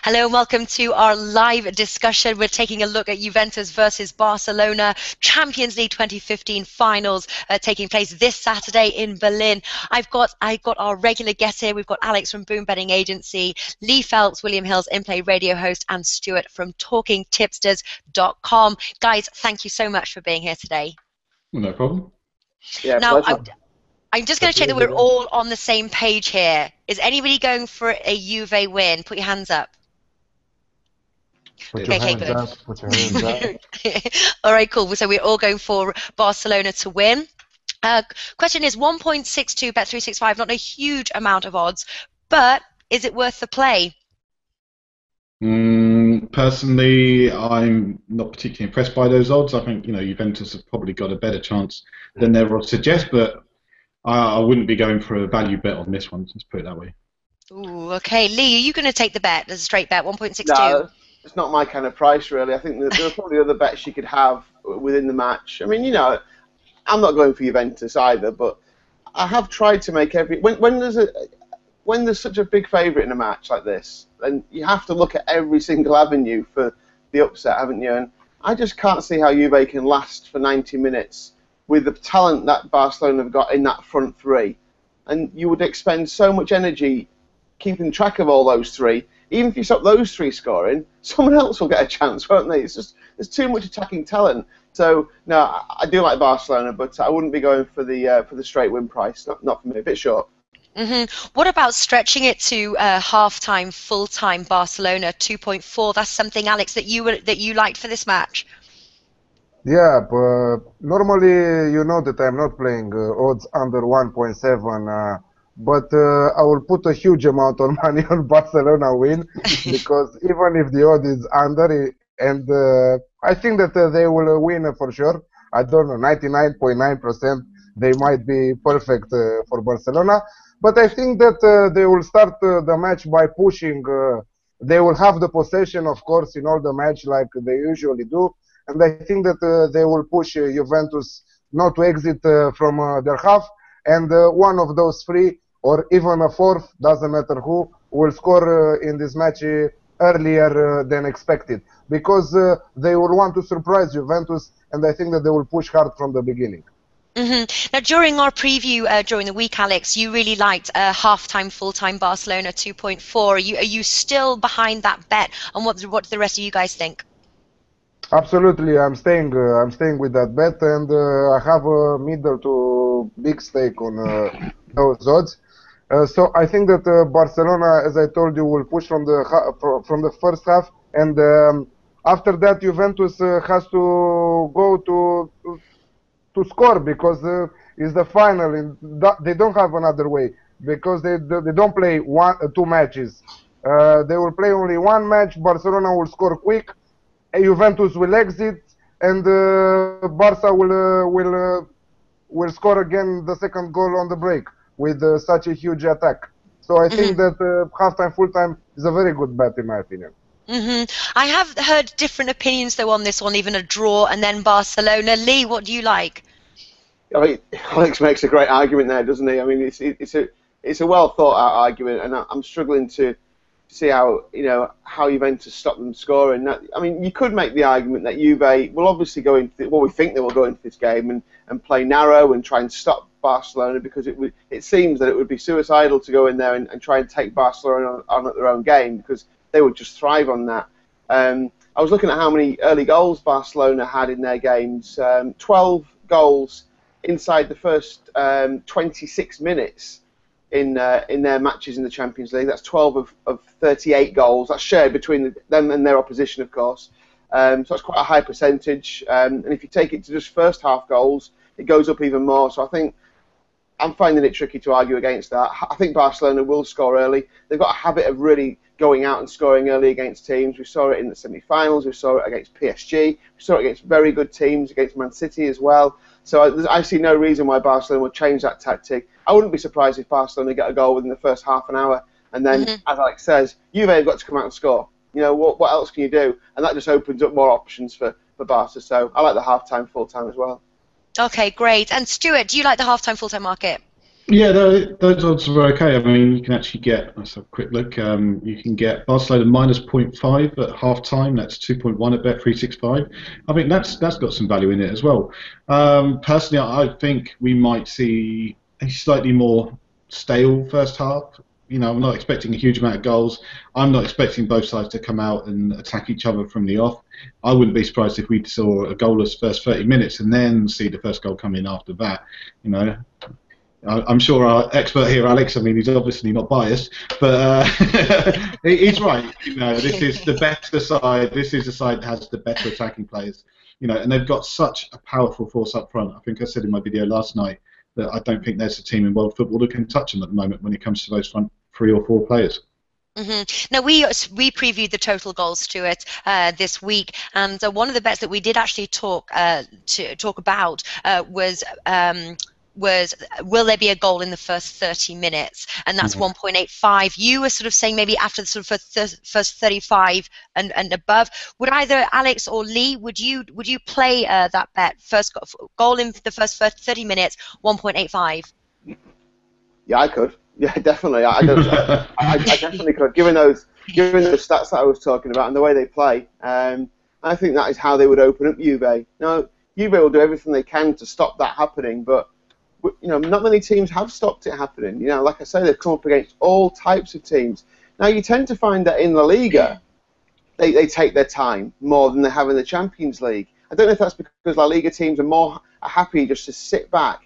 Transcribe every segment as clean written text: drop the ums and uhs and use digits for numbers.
Hello and welcome to our live discussion. We're taking a look at Juventus versus Barcelona, Champions League 2015 finals taking place this Saturday in Berlin. I've got our regular guests here. We've got Alex from Boom Betting Agency, Lee Phelps, William Hill's in-play radio host, and Stuart from TalkingTipsters.com. Guys, thank you so much for being here today. No problem. Yeah, now, pleasure. I'm just going to check that we're all on the same page here. Is anybody going for a Juve win? Put your hands up. Put your hands up. Put your hands up. All right, cool. So we're all going for Barcelona to win. Question is 1.62 Bet365, not a huge amount of odds, but is it worth the play? Personally, I'm not particularly impressed by those odds. I think Juventus have probably got a better chance than their odds suggest, but I wouldn't be going for a value bet on this one. Let's put it that way. Ooh, okay. Lee, are you going to take the bet as a straight bet, 1.62? No, it's not my kind of price, really. I think that there are probably other bets you could have within the match. I mean, I'm not going for Juventus either, but I have tried to make when there's such a big favourite in a match like this, then you have to look at every single avenue for the upset, haven't you? And I just can't see how Juve can last for 90 minutes with the talent that Barcelona have got in that front three. And you would expend so much energy keeping track of all those three. Even if you stop those three scoring, someone else will get a chance, won't they? It's just there's too much attacking talent. So no, I do like Barcelona, but I wouldn't be going for the straight win price. Not for me. A bit short. What about stretching it to half-time, full-time Barcelona 2.4? That's something, Alex, that you liked for this match. Yeah, but normally you know that I'm not playing odds under 1.7, but I will put a huge amount of money on Barcelona win because even if the odd is under, and I think that they will win for sure. I don't know, 99.9% they might be perfect for Barcelona, but I think that they will start the match by pushing. They will have the possession, of course, in all the match like they usually do. And I think that they will push Juventus not to exit from their half, and one of those three, or even a fourth, doesn't matter who, will score in this match earlier than expected, because they will want to surprise Juventus, and I think that they will push hard from the beginning. Now, during our preview during the week, Alex, you really liked half-time, full-time Barcelona 2.4. Are you still behind that bet? And what do the rest of you guys think? Absolutely, I'm staying with that bet, and I have a middle to big stake on those odds. So I think that Barcelona, as I told you, will push from the first half, and after that Juventus has to go to score because it's the final, and they don't have another way because they don't play two matches. They will play only one match. Barcelona will score quick. Juventus will exit, and Barca will score again the second goal on the break with such a huge attack. So I think that half-time, full-time is a very good bet in my opinion. I have heard different opinions though on this one, even a draw and then Barcelona. Lee, what do you like? I mean, Alex makes a great argument there, doesn't he? I mean, it's a well thought out argument, and I'm struggling to see how Juventus stop them scoring. I mean, you could make the argument that Juve will obviously go into we think they will go into this game and play narrow and try and stop Barcelona, because it seems that it would be suicidal to go in there and try and take Barcelona on at their own game, because they would just thrive on that. I was looking at how many early goals Barcelona had in their games. 12 goals inside the first 26 minutes. In their matches in the Champions League. That's 12 of 38 goals. That's shared between them and their opposition, of course. So that's quite a high percentage. And if you take it to just first half goals, it goes up even more. So I think I'm finding it tricky to argue against that. I think Barcelona will score early. They've got a habit of really going out and scoring early against teams. We saw it in the semi-finals. We saw it against PSG. We saw it against very good teams, against Man City as well. So I see no reason why Barcelona would change that tactic. I wouldn't be surprised if Barcelona get a goal within the first half an hour. And then, as Alex says, Juve have got to come out and score. What else can you do? And that just opens up more options for Barca. So I like the half-time, full-time as well. Okay, great. And Stuart, do you like the half-time, full-time market? Yeah, those odds are okay. I mean, you can actually get, let's have a quick look. You can get Barcelona minus point 0.5 at half time. That's 2.1 at Bet365. I think that's got some value in it as well. Personally, I think we might see a slightly more stale first half. I'm not expecting a huge amount of goals. I'm not expecting both sides to come out and attack each other from the off. I wouldn't be surprised if we saw a goalless first 30 minutes and then see the first goal come in after that. You know, I'm sure our expert here, Alex, I mean, he's obviously not biased, but he's right. This is the better side. This is the side that has the better attacking players. And they've got such a powerful force up front. I think I said in my video last night that I don't think there's a team in world football that can touch them at the moment when it comes to those front 3 or 4 players. Now we previewed the total goals, Stuart, this week, and one of the bets that we did actually talk about was will there be a goal in the first 30 minutes, and that's 1.85. You were sort of saying maybe after the sort of first 35 and above. Would either Alex or Lee, would you play that bet, first goal in the first 30 minutes, 1.85? Yeah, I could. Yeah, definitely. I definitely could. Given those stats that I was talking about and the way they play, I think that is how they would open up Juve. Now, Juve will do everything they can to stop that happening, but not many teams have stopped it happening. Like I say, they've come up against all types of teams. Now, you tend to find that in La Liga, they take their time more than they have in the Champions League. I don't know if that's because La Liga teams are happy just to sit back.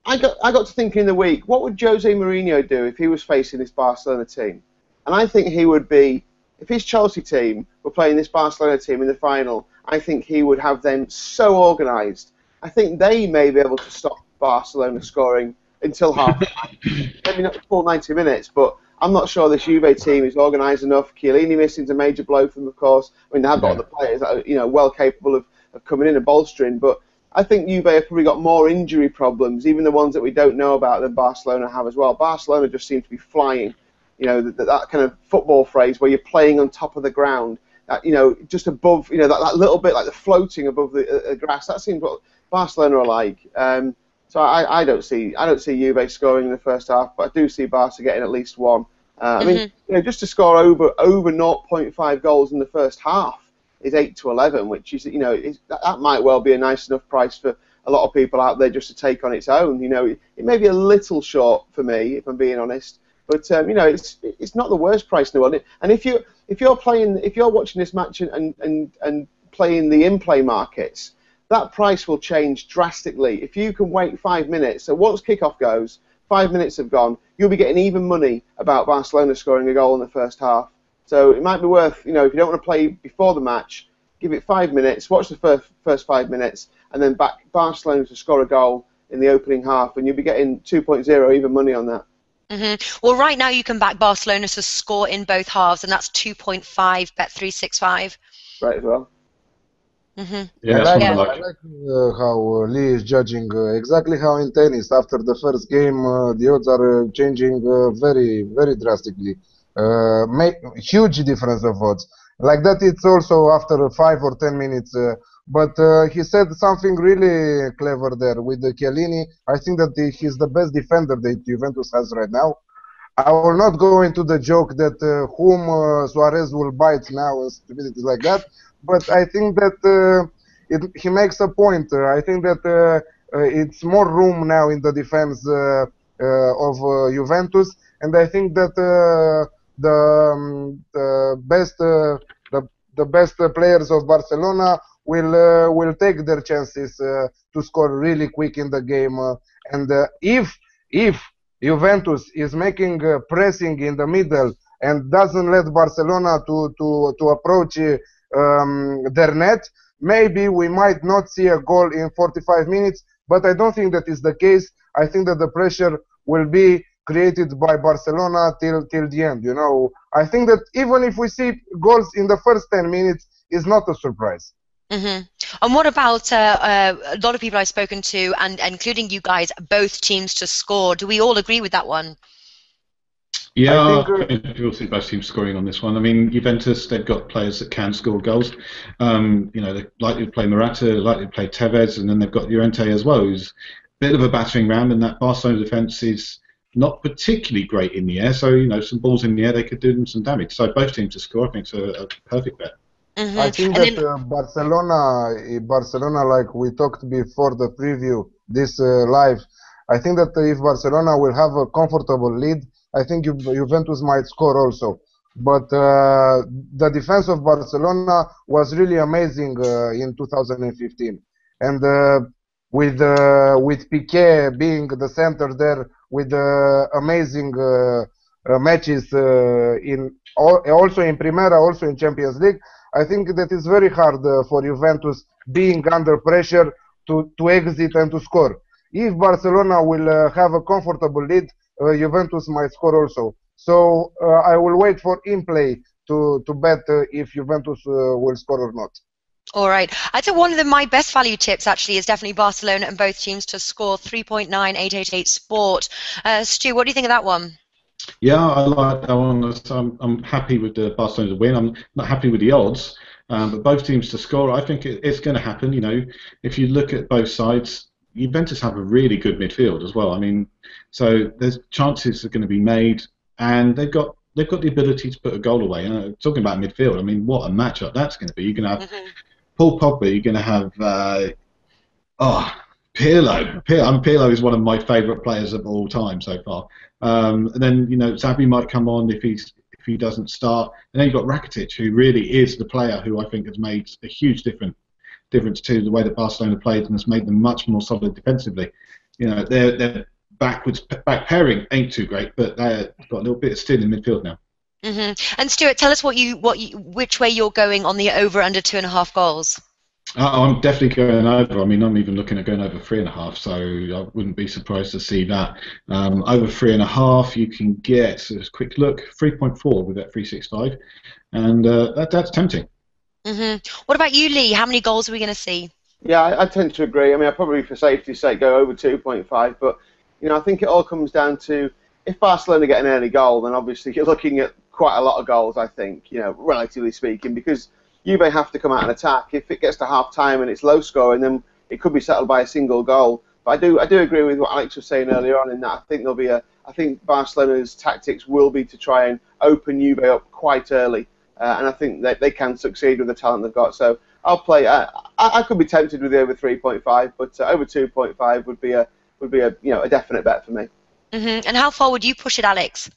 I got to thinking in the week, what would Jose Mourinho do if he was facing this Barcelona team? And I think he would be, if his Chelsea team were playing this Barcelona team in the final, I think he would have them so organised. I think they may be able to stop Barcelona scoring until half time. Maybe not the full 90 minutes, but I'm not sure this Juve team is organised enough. Chiellini missing is a major blow for them, of course. I mean, they have got other players that are well capable of coming in and bolstering, but I think Juve have probably got more injury problems, even the ones that we don't know about, than Barcelona have as well. Barcelona just seem to be flying. That kind of football phrase where you're playing on top of the ground, just above, that little bit like the floating above the grass. That seems what Barcelona are like. So I don't see Juve scoring in the first half, but I do see Barca getting at least one. I mean, just to score over 0.5 goals in the first half is 8-11, which is that might well be a nice enough price for a lot of people out there just to take on its own. It may be a little short for me, if I'm being honest, but it's not the worst price in the world. And if you're watching this match and playing the in-play markets, that price will change drastically. If you can wait 5 minutes, so once kickoff goes, 5 minutes have gone, you'll be getting even money about Barcelona scoring a goal in the first half. So it might be worth, if you don't want to play before the match, give it 5 minutes, watch the first 5 minutes, and then back Barcelona to score a goal in the opening half, and you'll be getting 2.0 even money on that. Well, right now you can back Barcelona to score in both halves, and that's 2.5 Bet365. Right as well. Yeah, I like how Lee is judging exactly how in tennis. After the first game, the odds are changing very, very drastically. Make huge difference of odds. Like that, it's also after 5 or 10 minutes. But he said something really clever there with Chiellini. I think that he's the best defender that Juventus has right now. I will not go into the joke that whom Suarez will bite now and stupidities like that. But I think that he makes a point. I think that it's more room now in the defense of Juventus, and I think that the best players of Barcelona will take their chances to score really quick in the game. And if Juventus is making pressing in the middle and doesn't let Barcelona to approach their net, maybe we might not see a goal in 45 minutes, but I don't think that is the case. I think that the pressure will be created by Barcelona till the end. I think that even if we see goals in the first 10 minutes, is not a surprise. And what about a lot of people I've spoken to, and including you guys, both teams to score? Do we all agree with that one? Yeah, I think we'll see both teams scoring on this one. I mean, Juventus, they've got players that can score goals. They're likely to play Morata, likely to play Tevez, and then they've got Llorente as well, who's bit of a battering ram, and that Barcelona defence is not particularly great in the air. So some balls in the air, they could do them some damage. So both teams to score, I think, is a perfect bet. I think And that then, Barcelona, like we talked before the preview, this live, I think that if Barcelona will have a comfortable lead, I think Juventus might score also. But the defense of Barcelona was really amazing in 2015, and with Piqué being the center there, with amazing matches also in Primera, also in Champions League. I think that it's very hard for Juventus being under pressure to exit and to score. If Barcelona will have a comfortable lead, Juventus might score also. So I will wait for in play to bet if Juventus will score or not. all right. I'd say one of my best value tips actually is definitely Barcelona and both teams to score 3.9888 sport. Stu, what do you think of that one? Yeah, I like that one. I'm happy with the Barcelona to win. I'm not happy with the odds, but both teams to score. I think it's going to happen. If you look at both sides, Juventus have a really good midfield as well. I mean, so there's chances are going to be made, and they've got the ability to put a goal away. Talking about midfield, I mean, what a matchup that's going to be. You're going to have Paul Pogba. You're going to have Pirlo. Pirlo is one of my favourite players of all time so far. And then Xavi might come on if he doesn't start. And then you've got Rakitic, who really is the player who I think has made a huge difference to the way that Barcelona played and has made them much more solid defensively. Their back pairing ain't too great, but they've got a little bit of steel in midfield now. And Stuart, tell us which way you're going on the over under 2.5 goals. I'm definitely going over. I mean, I'm even looking at going over 3.5, so I wouldn't be surprised to see that. Over 3.5, you can get, so just a quick look, 3.4 with that 365, and that's tempting. What about you, Lee? How many goals are we going to see? Yeah, I tend to agree. I mean, I probably, for safety's sake, go over 2.5, but I think it all comes down to if Barcelona get an early goal, then obviously you're looking at quite a lot of goals, I think, relatively speaking, because Juve have to come out and attack. If it gets to half time and it's low scoring, then it could be settled by a single goal. But I do agree with what Alex was saying earlier on in that I think there'll be I think Barcelona's tactics will be to try and open Juve up quite early, and I think that they can succeed with the talent they've got. So I'll play. I could be tempted with the over 3.5, but over 2.5 would be a definite bet for me. And how far would you push it, Alex?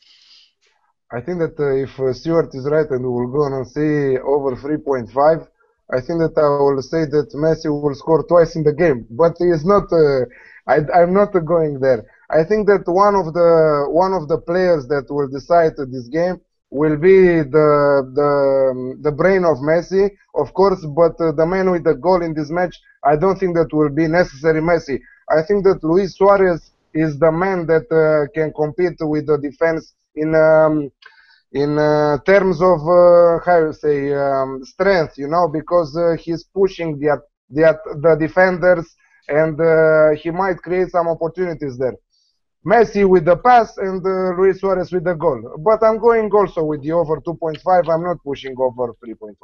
I think that if Stuart is right and we will go on and say over 3.5, I think that I will say that Messi will score twice in the game. But he is not. I'm not going there. I think that one of the players that will decide this game will be the brain of Messi, of course. But the man with the goal in this match, I don't think that will be necessary Messi. I think that Luis Suarez is the man that can compete with the defense in terms of how you say strength, because he's pushing the defenders, and he might create some opportunities there. Messi with the pass and Luis Suarez with the goal. But I'm going also with the over 2.5. I'm not pushing over 3.5.